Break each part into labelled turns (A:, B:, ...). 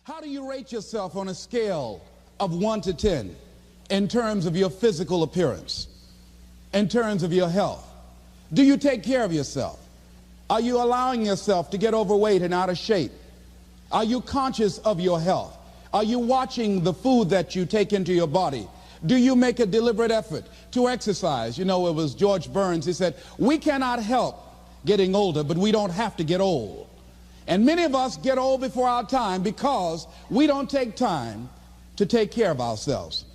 A: How do you rate yourself on a scale of 1 to 10 in terms of your physical appearance, in terms of your health? Do you take care of yourself? Are you allowing yourself to get overweight and out of shape? Are you conscious of your health? Are you watching the food that you take into your body? Do you make a deliberate effort to exercise? You know, it was George Burns. He said, we cannot help getting older, but we don't have to get old. And many of us get old before our time because we don't take time to take care of ourselves.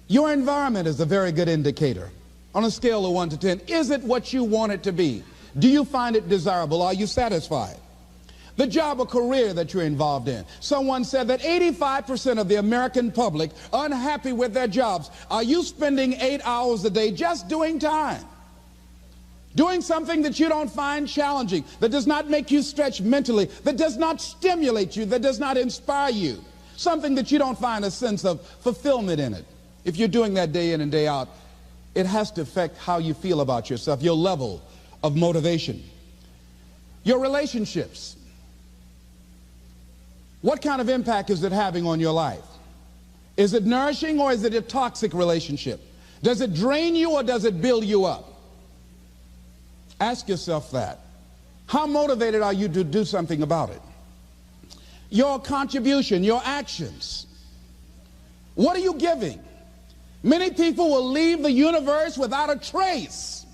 A: Your environment is a very good indicator. On a scale of 1 to 10, is it what you want it to be? Do you find it desirable? Are you satisfied? The job or career that you're involved in. Someone said that 85% of the American public are unhappy with their jobs. Are you spending 8 hours a day just doing time? Doing something that you don't find challenging, that does not make you stretch mentally, that does not stimulate you, that does not inspire you. Something that you don't find a sense of fulfillment in it. If you're doing that day in and day out, it has to affect how you feel about yourself, your level of motivation. Your relationships. What kind of impact is it having on your life? Is it nourishing or is it a toxic relationship? Does it drain you or does it build you up? Ask yourself that. How motivated are you to do something about it? Your contribution, your actions. What are you giving? Many people will leave the universe without a trace.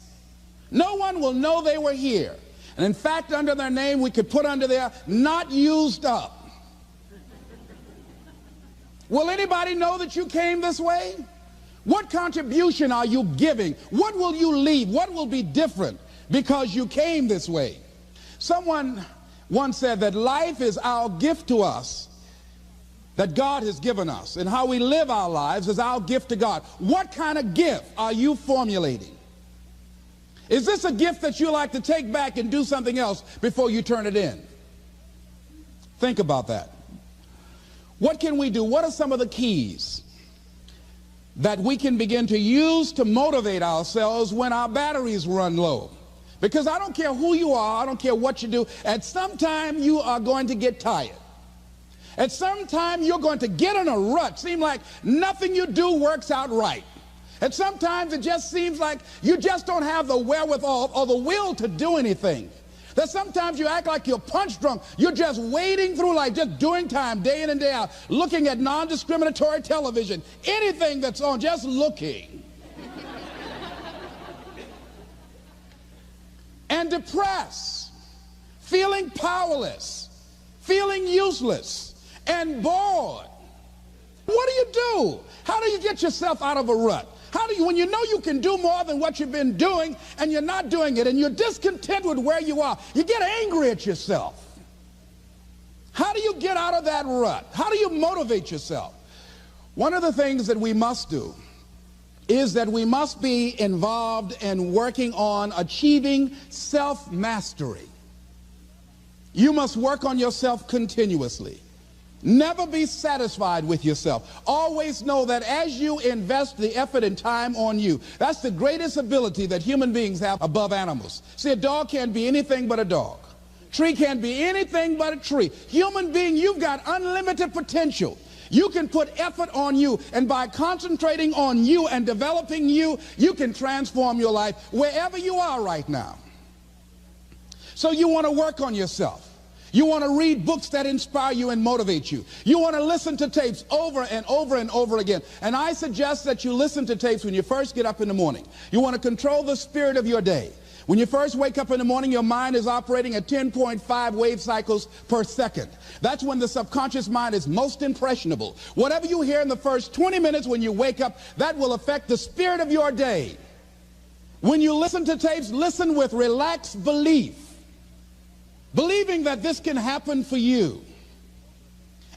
A: No one will know they were here. And in fact, under their name, we could put under there, not used up. Will anybody know that you came this way? What contribution are you giving? What will you leave? What will be different because you came this way? Someone once said that life is our gift to us that God has given us, and how we live our lives is our gift to God. What kind of gift are you formulating? Is this a gift that you like to take back and do something else before you turn it in? Think about that. What can we do? What are some of the keys that we can begin to use to motivate ourselves when our batteries run low? Because I don't care who you are, I don't care what you do, at some time you are going to get tired. At some time you're going to get in a rut. Seem like nothing you do works out right. And sometimes it just seems like you just don't have the wherewithal or the will to do anything. That sometimes you act like you're punch drunk. You're just wading through life, just doing time day in and day out, looking at non-discriminatory television, anything that's on, just looking. And depressed, feeling powerless, feeling useless, and bored. What do you do? How do you get yourself out of a rut? How do you, when you know you can do more than what you've been doing and you're not doing it and you're discontent with where you are, you get angry at yourself. How do you get out of that rut? How do you motivate yourself? One of the things that we must do is that we must be involved in working on achieving self-mastery. You must work on yourself continuously. Never be satisfied with yourself. Always know that as you invest the effort and time on you, that's the greatest ability that human beings have above animals. See, a dog can't be anything but a dog. Tree can't be anything but a tree. Human being, you've got unlimited potential. You can put effort on you, and by concentrating on you and developing you, you can transform your life wherever you are right now. So you want to work on yourself. You want to read books that inspire you and motivate you. You want to listen to tapes over and over and over again. And I suggest that you listen to tapes when you first get up in the morning. You want to control the spirit of your day. When you first wake up in the morning, your mind is operating at 10.5 wave cycles per second. That's when the subconscious mind is most impressionable. Whatever you hear in the first 20 minutes when you wake up, that will affect the spirit of your day. When you listen to tapes, listen with relaxed belief. Believing that this can happen for you.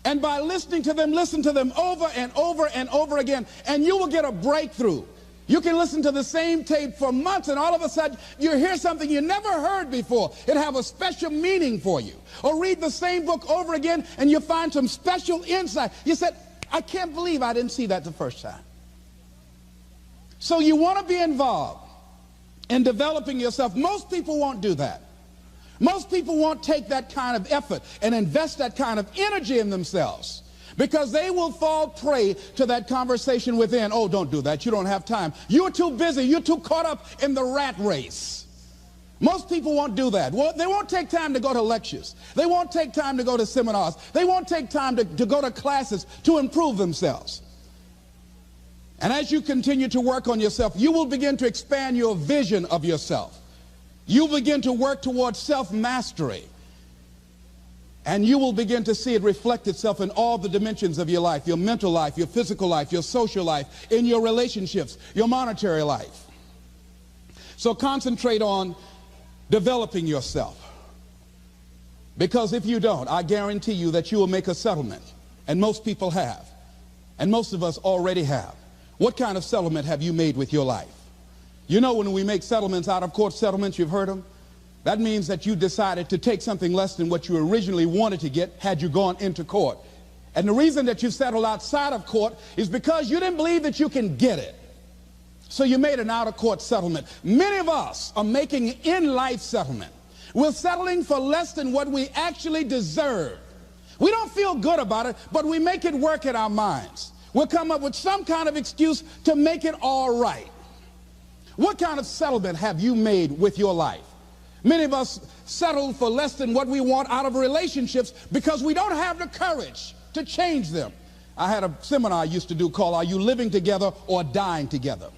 A: And by listening to them, listen to them over and over and over again, and you will get a breakthrough. You can listen to the same tape for months, and all of a sudden you hear something you never heard before. It'll have a special meaning for you. Or read the same book over again, and you find some special insight. You said, I can't believe I didn't see that the first time. So you want to be involved in developing yourself. Most people won't do that. Most people won't take that kind of effort and invest that kind of energy in themselves because they will fall prey to that conversation within. Oh, don't do that. You don't have time. You're too busy. You're too caught up in the rat race. Most people won't do that. Well, they won't take time to go to lectures. They won't take time to go to seminars. They won't take time to go to classes to improve themselves. And as you continue to work on yourself, you will begin to expand your vision of yourself. You'll begin to work towards self-mastery. And you will begin to see it reflect itself in all the dimensions of your life, your mental life, your physical life, your social life, in your relationships, your monetary life. So concentrate on developing yourself. Because if you don't, I guarantee you that you will make a settlement. And most people have. And most of us already have. What kind of settlement have you made with your life? You know, when we make settlements, out of court settlements, you've heard them? That means that you decided to take something less than what you originally wanted to get had you gone into court. And the reason that you settled outside of court is because you didn't believe that you can get it. So you made an out-of-court settlement. Many of us are making an in-life settlement. We're settling for less than what we actually deserve. We don't feel good about it, but we make it work in our minds. We'll come up with some kind of excuse to make it all right. What kind of settlement have you made with your life? Many of us settle for less than what we want out of relationships because we don't have the courage to change them. I had a seminar I used to do called, Are You Living Together or Dying Together?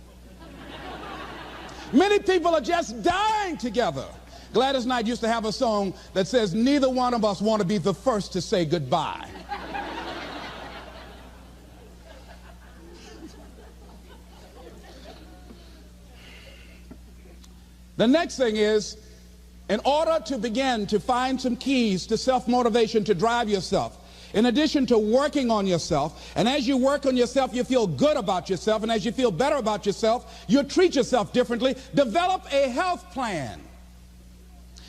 A: Many people are just dying together. Gladys Knight used to have a song that says, neither one of us want to be the first to say goodbye. The next thing is, in order to begin to find some keys to self-motivation to drive yourself, in addition to working on yourself, and as you work on yourself, you feel good about yourself, and as you feel better about yourself, you treat yourself differently. Develop a health plan.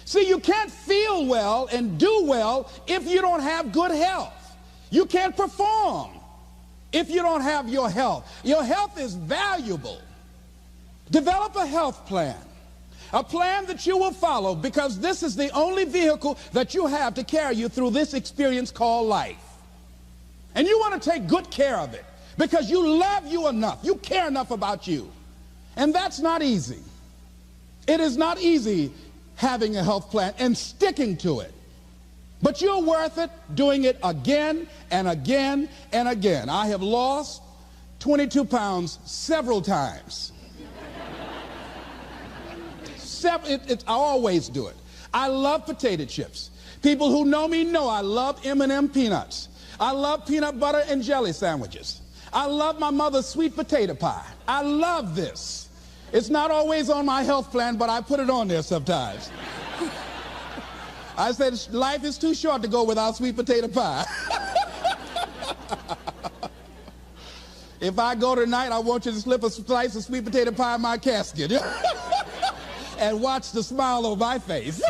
A: See, you can't feel well and do well if you don't have good health. You can't perform if you don't have your health. Your health is valuable. Develop a health plan. A plan that you will follow, because this is the only vehicle that you have to carry you through this experience called life. And you want to take good care of it because you love you enough. You care enough about you. And that's not easy. It is not easy having a health plan and sticking to it. But you're worth it doing it again and again and again. I have lost 22 pounds several times. I always do it. I love potato chips. People who know me know I love M&M peanuts. I love peanut butter and jelly sandwiches. I love my mother's sweet potato pie. I love this. It's not always on my health plan, but I put it on there sometimes. I said life is too short to go without sweet potato pie. If I go tonight, I want you to slip a slice of sweet potato pie in my casket. And watch the smile on my face.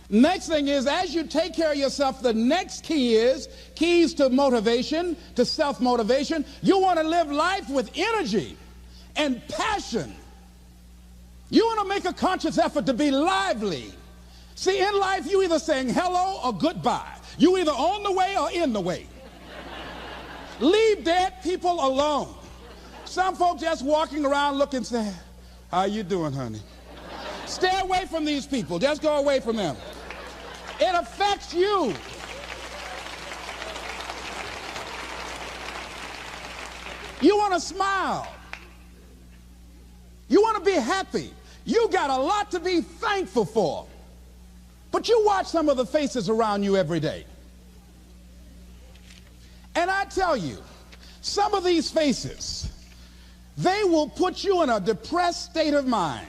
A: Next thing is, as you take care of yourself, the next key is keys to motivation, to self-motivation. You want to live life with energy and passion. You want to make a conscious effort to be lively. See, in life, you either saying hello or goodbye. You either on the way or in the way. Leave dead people alone. Some folks just walking around looking sad. How you doing, honey? Stay away from these people. Just go away from them. It affects you. You want to smile. You want to be happy. You got a lot to be thankful for. But you watch some of the faces around you every day. And I tell you, some of these faces, they will put you in a depressed state of mind.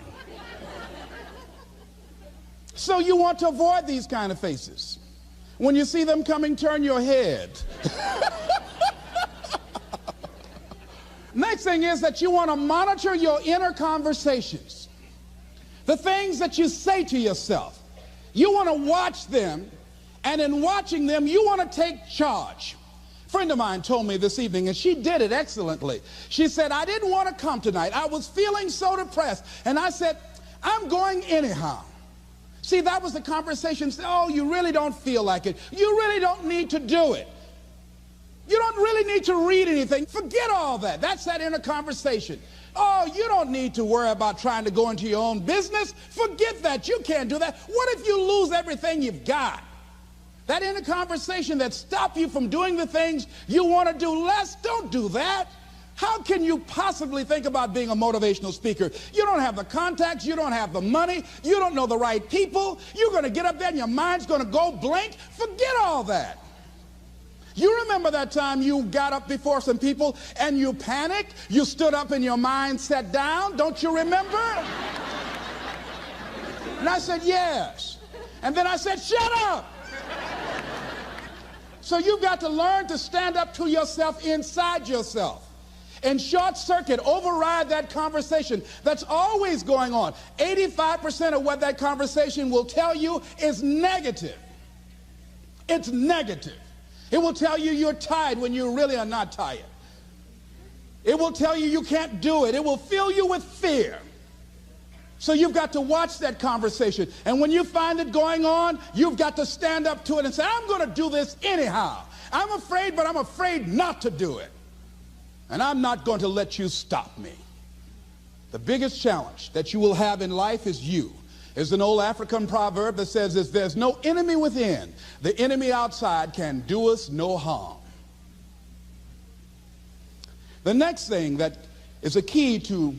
A: So you want to avoid these kind of faces. When you see them coming, turn your head. Next thing is that you want to monitor your inner conversations. The things that you say to yourself. You want to watch them, and in watching them, you want to take charge. friend of mine told me this evening, and she did it excellently. She said, I didn't want to come tonight. I was feeling so depressed. And I said, I'm going anyhow. See, that was the conversation. Oh, you really don't feel like it. You really don't need to do it. You don't really need to read anything. Forget all that. That's that inner conversation. Oh, you don't need to worry about trying to go into your own business. Forget that. You can't do that. What if you lose everything you've got? That inner conversation that stops you from doing the things you want to do less, don't do that. How can you possibly think about being a motivational speaker? You don't have the contacts, you don't have the money, you don't know the right people. You're going to get up there and your mind's going to go blank. Forget all that. You remember that time you got up before some people and you panicked? You stood up and your mind sat down? Don't you remember? And I said, yes. And then I said, shut up. So you've got to learn to stand up to yourself inside yourself and short circuit, override that conversation that's always going on. 85% of what that conversation will tell you is negative. It's negative. It will tell you you're tired when you really are not tired. It will tell you you can't do it. It will fill you with fear. So you've got to watch that conversation. And when you find it going on, you've got to stand up to it and say, I'm going to do this anyhow. I'm afraid, but I'm afraid not to do it. And I'm not going to let you stop me. The biggest challenge that you will have in life is you. There's an old African proverb that says, if there's no enemy within, the enemy outside can do us no harm. The next thing that is a key to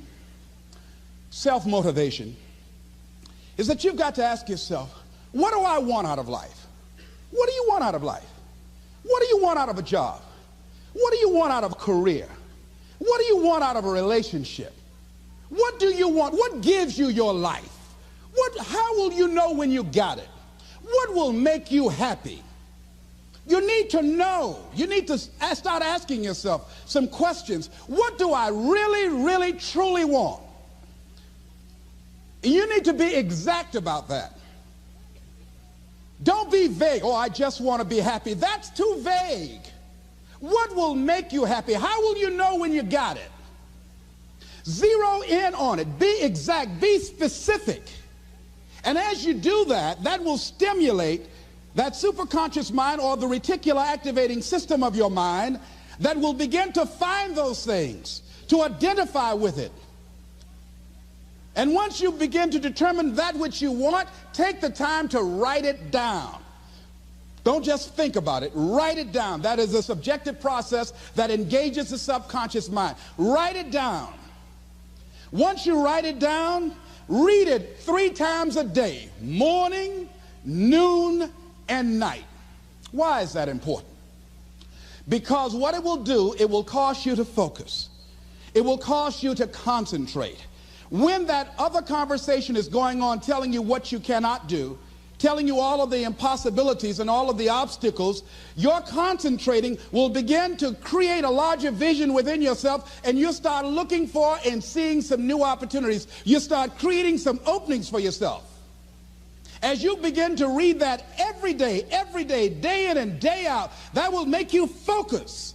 A: self-motivation is that you've got to ask yourself, what do I want out of life? What do you want out of life? What do you want out of a job? What do you want out of a career? What do you want out of a relationship? What do you want? What gives you your life? How will you know when you got it? What will make you happy? You need to know. You need to start asking yourself some questions. What do I really, really, truly want? You need to be exact about that. Don't be vague. Oh, I just want to be happy. That's too vague. What will make you happy? How will you know when you got it? Zero in on it. Be exact. Be specific. And as you do that, that will stimulate that superconscious mind or the reticular activating system of your mind that will begin to find those things, to identify with it. And once you begin to determine that which you want, take the time to write it down. Don't just think about it. Write it down. That is a subjective process that engages the subconscious mind. Write it down. Once you write it down, read it 3 times a day, morning, noon, and night. Why is that important? Because what it will do, it will cause you to focus. It will cause you to concentrate. When that other conversation is going on telling you what you cannot do, telling you all of the impossibilities and all of the obstacles, your concentrating will begin to create a larger vision within yourself, and you'll start looking for and seeing some new opportunities. You start creating some openings for yourself. As you begin to read that every day, day in and day out, that will make you focus.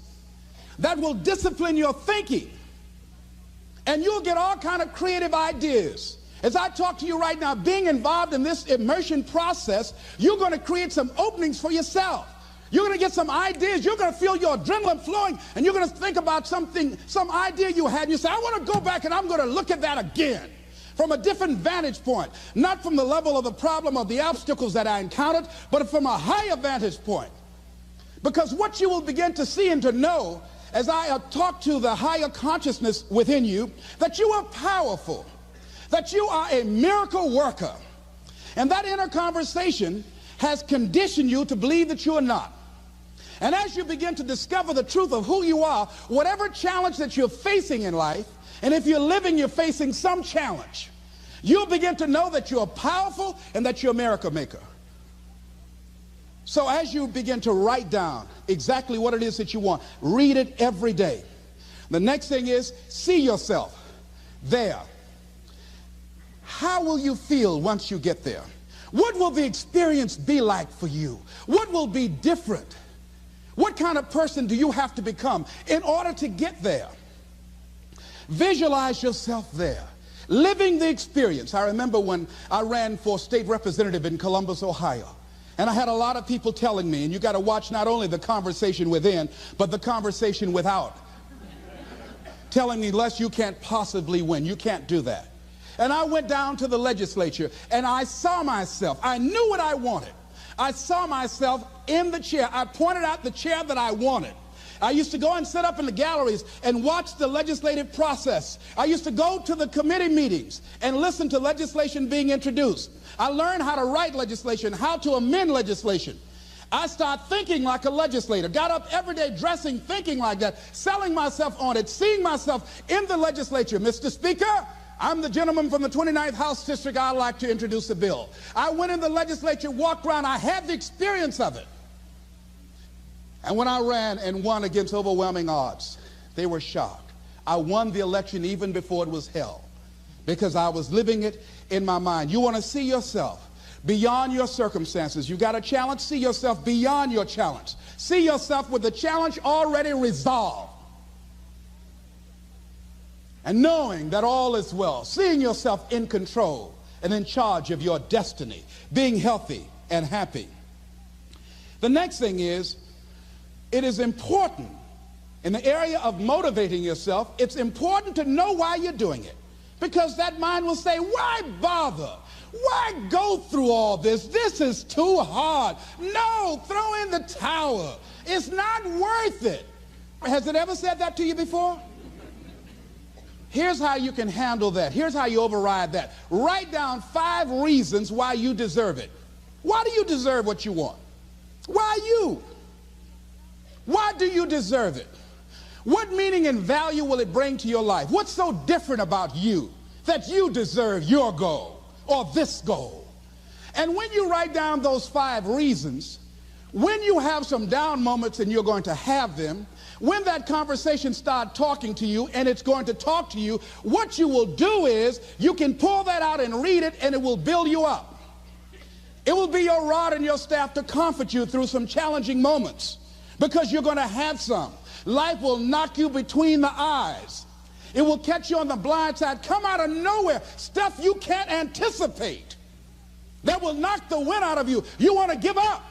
A: That will discipline your thinking. And you'll get all kind of creative ideas. As I talk to you right now, being involved in this immersion process, you're going to create some openings for yourself. You're going to get some ideas. You're going to feel your adrenaline flowing, and you're going to think about something, some idea you had, and you say, I want to go back and I'm going to look at that again from a different vantage point, not from the level of the problem or the obstacles that I encountered, but from a higher vantage point. Because what you will begin to see and to know as I talk to the higher consciousness within you, that you are powerful, that you are a miracle worker. And that inner conversation has conditioned you to believe that you are not. And as you begin to discover the truth of who you are, whatever challenge that you're facing in life, and if you're living, you're facing some challenge, you'll begin to know that you're powerful and that you're a miracle maker. So as you begin to write down exactly what it is that you want, read it every day. The next thing is, see yourself there. How will you feel once you get there? What will the experience be like for you? What will be different? What kind of person do you have to become in order to get there? Visualize yourself there, living the experience. I remember when I ran for state representative in Columbus, Ohio, and I had a lot of people telling me, and you got to watch not only the conversation within, but the conversation without, telling me, Les, you can't possibly win. You can't do that. And I went down to the legislature, and I saw myself. I knew what I wanted. I saw myself in the chair. I pointed out the chair that I wanted. I used to go and sit up in the galleries and watch the legislative process. I used to go to the committee meetings and listen to legislation being introduced. I learned how to write legislation, how to amend legislation. I started thinking like a legislator, got up every day dressing, thinking like that, selling myself on it, seeing myself in the legislature. Mr. Speaker, I'm the gentleman from the 29th House District. I'd like to introduce a bill. I went in the legislature, walked around. I had the experience of it. And when I ran and won against overwhelming odds, they were shocked. I won the election even before it was held because I was living it in my mind. You want to see yourself beyond your circumstances. You got a challenge, see yourself beyond your challenge. See yourself with the challenge already resolved. And knowing that all is well, seeing yourself in control and in charge of your destiny, being healthy and happy. The next thing is, it is important in the area of motivating yourself, it's important to know why you're doing it. Because that mind will say, why bother? Why go through all this? This is too hard. No, throw in the towel. It's not worth it. Has it ever said that to you before? Here's how you can handle that. Here's how you override that. Write down 5 reasons why you deserve it. Why do you deserve what you want? Why you? Why do you deserve it? What meaning and value will it bring to your life? What's so different about you that you deserve your goal or this goal? And when you write down those 5 reasons, when you have some down moments, and you're going to have them, when that conversation starts talking to you, and it's going to talk to you, what you will do is you can pull that out and read it, and it will build you up. It will be your rod and your staff to comfort you through some challenging moments, because you're going to have some. Life will knock you between the eyes. It will catch you on the blind side, come out of nowhere, stuff you can't anticipate that will knock the wind out of you. You want to give up.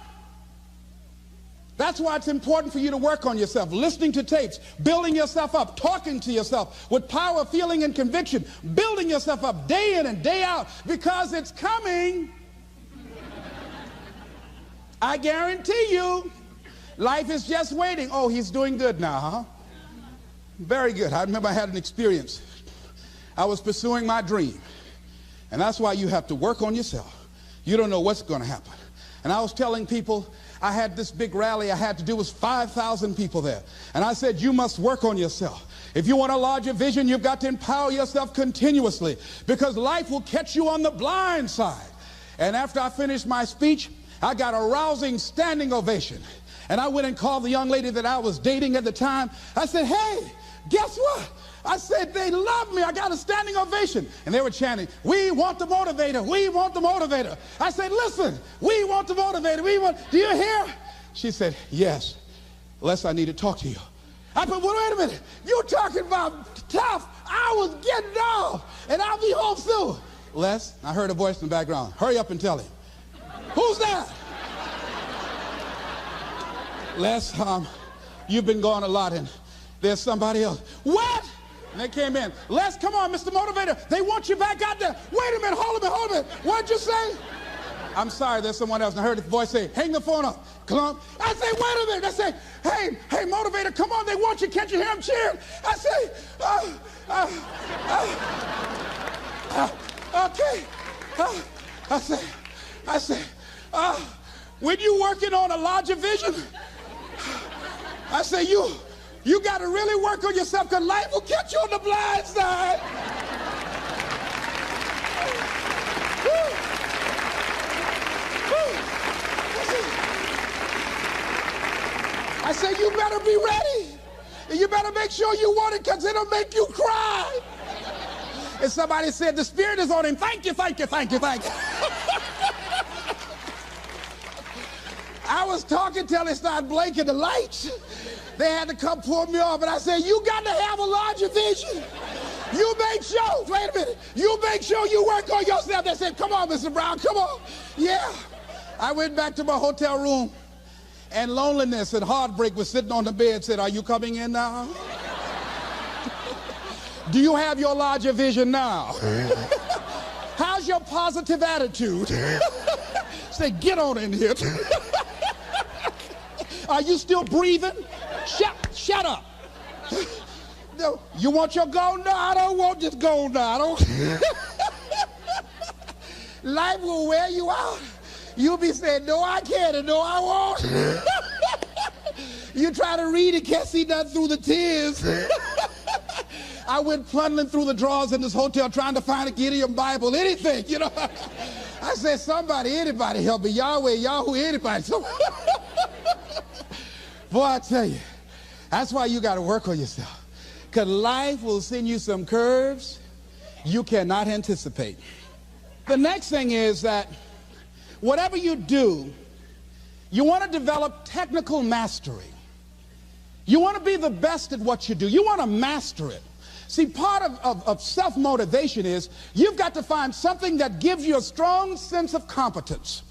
A: That's why it's important for you to work on yourself, listening to tapes, building yourself up, talking to yourself with power, feeling, and conviction, building yourself up day in and day out, because it's coming. I guarantee you. Life is just waiting. Oh, he's doing good now, huh? Very good. I remember I had an experience. I was pursuing my dream. And that's why you have to work on yourself. You don't know what's going to happen. And I was telling people, I had this big rally I had to do. It was 5,000 people there. And I said, you must work on yourself. If you want a larger vision, you've got to empower yourself continuously, because life will catch you on the blind side. And after I finished my speech, I got a rousing standing ovation. And I went and called the young lady that I was dating at the time. I said, hey, guess what? I said, they love me. I got a standing ovation. And they were chanting, we want the motivator. We want the motivator. I said, listen, we want the motivator. Do you hear? She said, yes. Les, I need to talk to you. I said, well, wait a minute. You're talking about tough. I was getting off, and I'll be home soon. Les, I heard a voice in the background. Hurry up and tell him. Who's that? Les, you've been gone a lot, and there's somebody else. What? And they came in. Les, come on, Mr. Motivator. They want you back out there. Wait a minute, hold a minute. What'd you say? I'm sorry, there's someone else. And I heard the voice say, hang the phone up. Clump. I say, wait a minute. I say, hey, Motivator, come on, they want you. Can't you hear them cheering? I say, okay. I say, when you working on a larger vision, I say, you got to really work on yourself, because life will catch you on the blind side. I say, you better be ready. And you better make sure you want it, because it'll make you cry. And somebody said, the Spirit is on him. Thank you, thank you, thank you, thank you. I was was talking till they started blinking the lights. They had to come pull me off, and I said, you got to have a larger vision. You make sure, wait a minute, you make sure you work on yourself. They said, come on, Mr. Brown, come on. Yeah. I went back to my hotel room, and loneliness and heartbreak was sitting on the bed and said, are you coming in now? Do you have your larger vision now? How's your positive attitude? Say, get on in here. Are you still breathing? Shut up. No, you want your gold? No, I don't want this gold now. I don't. Life will wear you out. You'll be saying, no, I can't, and no, I won't. You try to read it, can't see nothing through the tears. I went plundering through the drawers in this hotel trying to find a Gideon Bible, anything, you know. I said, somebody, anybody help me. Yahweh, Yahoo, anybody. Boy, I tell you, that's why you got to work on yourself. Because life will send you some curves you cannot anticipate. The next thing is that whatever you do, you want to develop technical mastery. You want to be the best at what you do. You want to master it. See, part of self-motivation is you've got to find something that gives you a strong sense of competence.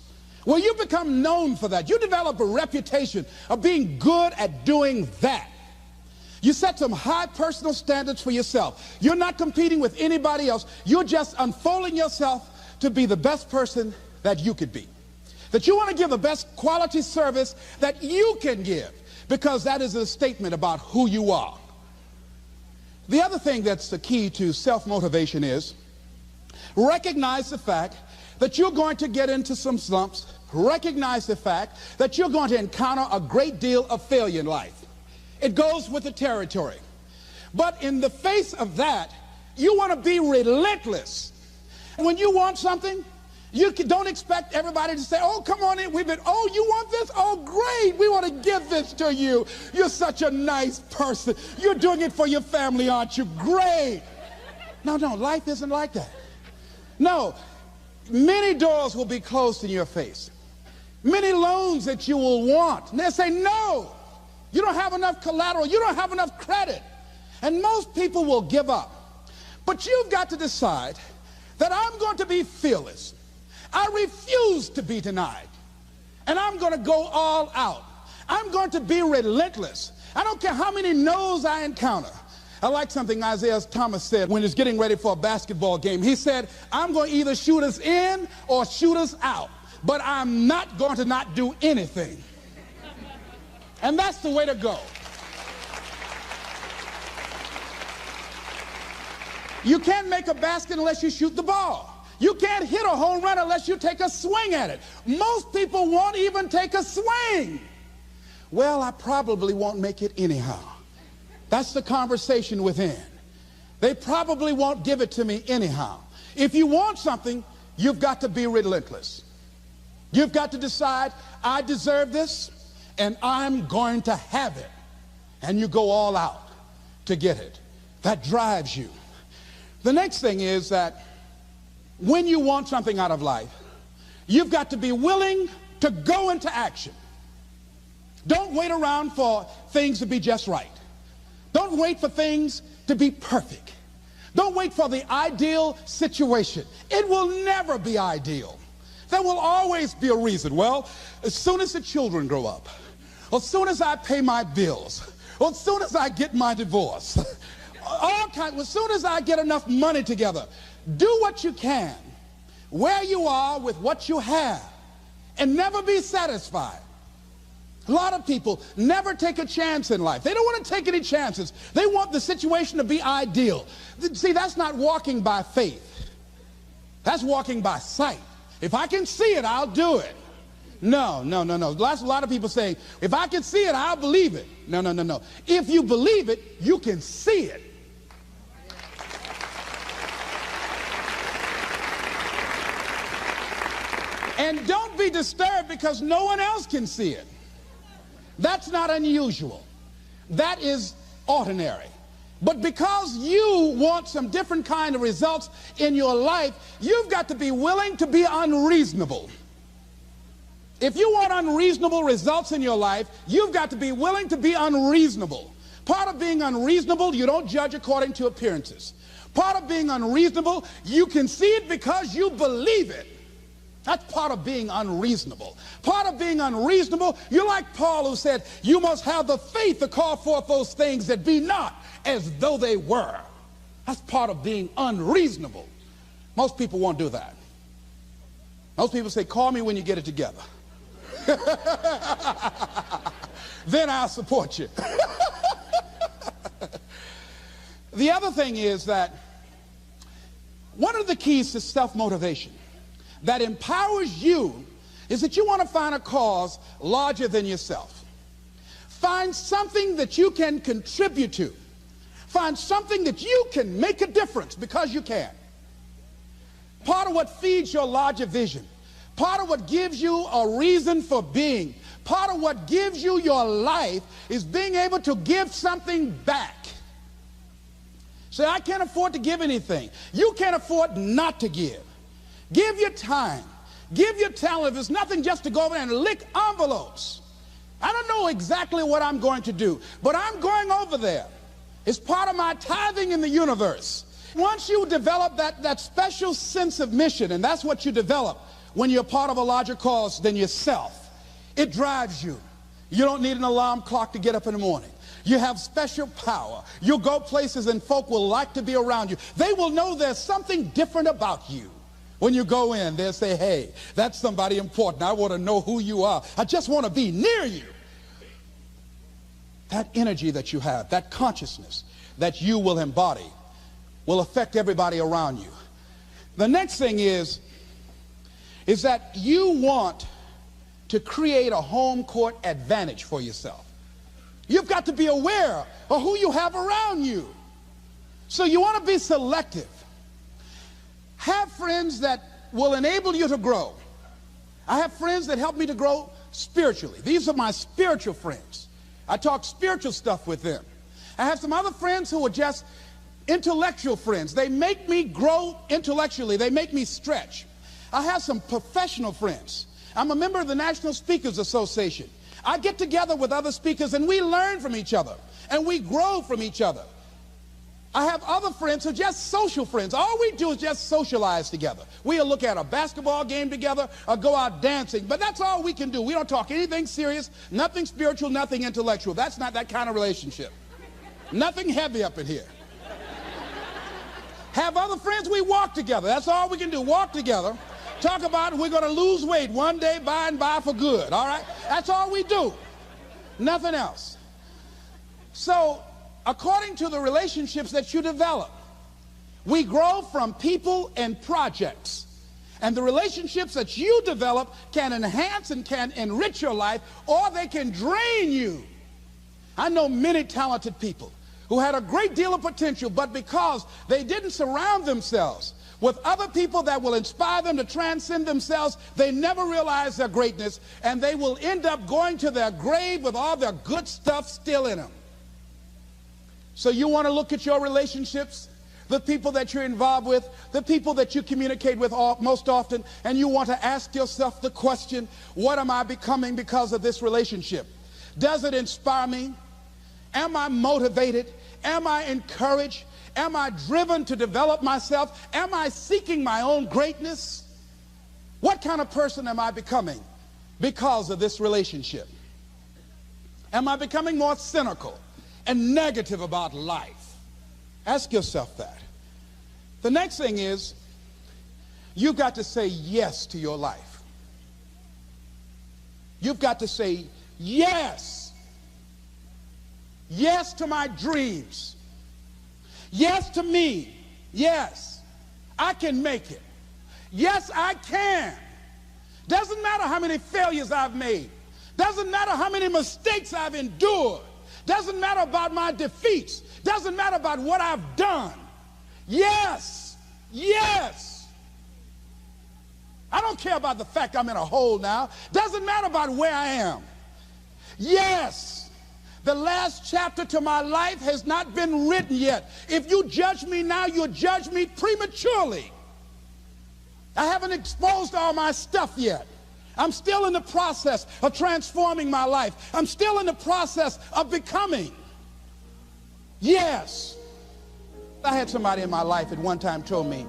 A: Well, you become known for that. You develop a reputation of being good at doing that. You set some high personal standards for yourself. You're not competing with anybody else. You're just unfolding yourself to be the best person that you could be. That you want to give the best quality service that you can give, because that is a statement about who you are. The other thing that's the key to self-motivation is recognize the fact that you're going to get into some slumps. Recognize the fact that you're going to encounter a great deal of failure in life. It goes with the territory. But in the face of that, you want to be relentless. When you want something, you don't expect everybody to say, oh, come on in. Oh, you want this? Oh, great. We want to give this to you. You're such a nice person. You're doing it for your family, aren't you? Great. No, life isn't like that. No, many doors will be closed in your face. Many loans that you will want. And they'll say, no, you don't have enough collateral. You don't have enough credit. And most people will give up. But you've got to decide that I'm going to be fearless. I refuse to be denied. And I'm going to go all out. I'm going to be relentless. I don't care how many no's I encounter. I like something Isaiah Thomas said when he was getting ready for a basketball game. He said, I'm going to either shoot us in or shoot us out, but I'm not going to not do anything. And that's the way to go. You can't make a basket unless you shoot the ball. You can't hit a home run unless you take a swing at it. Most people won't even take a swing. Well, I probably won't make it anyhow. That's the conversation within. They probably won't give it to me anyhow. If you want something, you've got to be relentless. You've got to decide, I deserve this, and I'm going to have it. And you go all out to get it. That drives you. The next thing is that when you want something out of life, you've got to be willing to go into action. Don't wait around for things to be just right. Don't wait for things to be perfect. Don't wait for the ideal situation. It will never be ideal. There will always be a reason. Well, as soon as the children grow up, or as soon as I pay my bills, or as soon as I get my divorce, as soon as I get enough money together, do what you can, where you are with what you have, and never be satisfied. A lot of people never take a chance in life. They don't want to take any chances. They want the situation to be ideal. See, that's not walking by faith. That's walking by sight. If I can see it, I'll do it. No. That's a lot of people saying, if I can see it, I'll believe it. No. If you believe it, you can see it. And don't be disturbed because no one else can see it. That's not unusual. That is ordinary. But because you want some different kind of results in your life, you've got to be willing to be unreasonable. If you want unreasonable results in your life, you've got to be willing to be unreasonable. Part of being unreasonable, you don't judge according to appearances. Part of being unreasonable, you can see it because you believe it. That's part of being unreasonable. Part of being unreasonable, you're like Paul, who said, you must have the faith to call forth those things that be not as though they were. That's part of being unreasonable. Most people won't do that. Most people say, call me when you get it together. Then I'll support you. The other thing is that one of the keys to self-motivation that empowers you is that you want to find a cause larger than yourself. Find something that you can contribute to. Find something that you can make a difference because you can. Part of what feeds your larger vision, part of what gives you a reason for being, part of what gives you your life is being able to give something back. Say, I can't afford to give anything. You can't afford not to give. Give your time. Give your talent. If it's nothing, just to go over there and lick envelopes. I don't know exactly what I'm going to do, but I'm going over there. It's part of my tithing in the universe. Once you develop that special sense of mission, and that's what you develop when you're part of a larger cause than yourself, it drives you. You don't need an alarm clock to get up in the morning. You have special power. You'll go places and folk will like to be around you. They will know there's something different about you. When you go in, they'll say, hey, that's somebody important. I want to know who you are. I just want to be near you. That energy that you have, that consciousness that you will embody will affect everybody around you. The next thing is that you want to create a home court advantage for yourself. You've got to be aware of who you have around you. So you want to be selective. Have friends that will enable you to grow. I have friends that help me to grow spiritually. These are my spiritual friends. I talk spiritual stuff with them. I have some other friends who are just intellectual friends. They make me grow intellectually. They make me stretch. I have some professional friends. I'm a member of the National Speakers Association. I get together with other speakers and we learn from each other and we grow from each other. I have other friends who are just social friends. All we do is just socialize together. We'll look at a basketball game together or go out dancing, but that's all we can do. We don't talk anything serious, nothing spiritual, nothing intellectual. That's not that kind of relationship. Nothing heavy up in here. Have other friends, we walk together. That's all we can do, walk together. Talk about we're going to lose weight one day by and by for good, all right? That's all we do. Nothing else. So, according to the relationships that you develop, we grow from people and projects. And the relationships that you develop can enhance and can enrich your life, or they can drain you. I know many talented people who had a great deal of potential, but because they didn't surround themselves with other people that will inspire them to transcend themselves, they never realize their greatness, and they will end up going to their grave with all their good stuff still in them. So you want to look at your relationships, the people that you're involved with, the people that you communicate with most often, and you want to ask yourself the question, what am I becoming because of this relationship? Does it inspire me? Am I motivated? Am I encouraged? Am I driven to develop myself? Am I seeking my own greatness? What kind of person am I becoming because of this relationship? Am I becoming more cynical and negative about life? Ask yourself that. The next thing is, you've got to say yes to your life. You've got to say yes. Yes to my dreams. Yes to me. Yes, I can make it. Yes, I can. Doesn't matter how many failures I've made. Doesn't matter how many mistakes I've endured. Doesn't matter about my defeats. Doesn't matter about what I've done. Yes, yes. I don't care about the fact I'm in a hole now. Doesn't matter about where I am. Yes. The last chapter to my life has not been written yet. If you judge me now, you'll judge me prematurely. I haven't exposed all my stuff yet. I'm still in the process of transforming my life. I'm still in the process of becoming. Yes. I had somebody in my life at one time told me,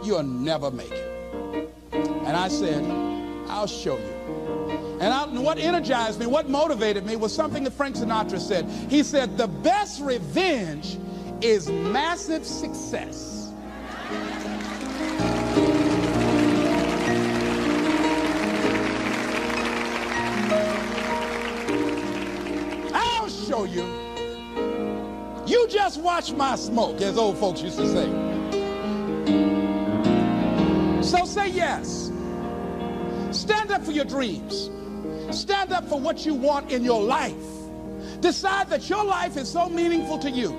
A: you'll never make it. And I said, I'll show you. And what energized me, what motivated me was something that Frank Sinatra said. He said, the best revenge is massive success. I'll show you. You just watch my smoke, as old folks used to say. So say yes. Stand up for your dreams. Stand up for what you want in your life. Decide that your life is so meaningful to you,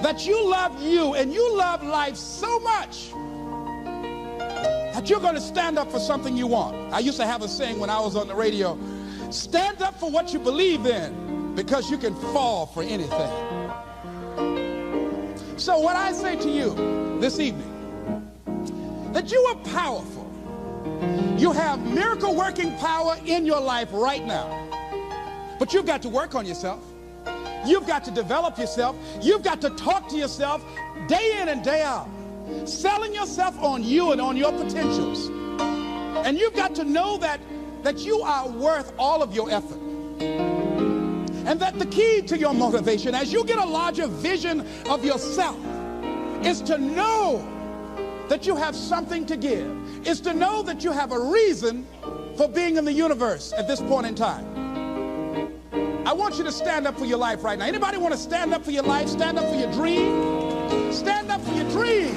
A: that you love you and you love life so much that you're going to stand up for something you want. I used to have a saying when I was on the radio, stand up for what you believe in, because you can fall for anything. So what I say to you this evening, that you are powerful. You have miracle working power in your life right now. But you've got to work on yourself. You've got to develop yourself. You've got to talk to yourself day in and day out, selling yourself on you and on your potentials. And you've got to know that you are worth all of your effort. And that the key to your motivation, as you get a larger vision of yourself, is to know that you have something to give, is to know that you have a reason for being in the universe at this point in time. I want you to stand up for your life right now. Anybody want to stand up for your life? Stand up for your dream? Stand up for your dream.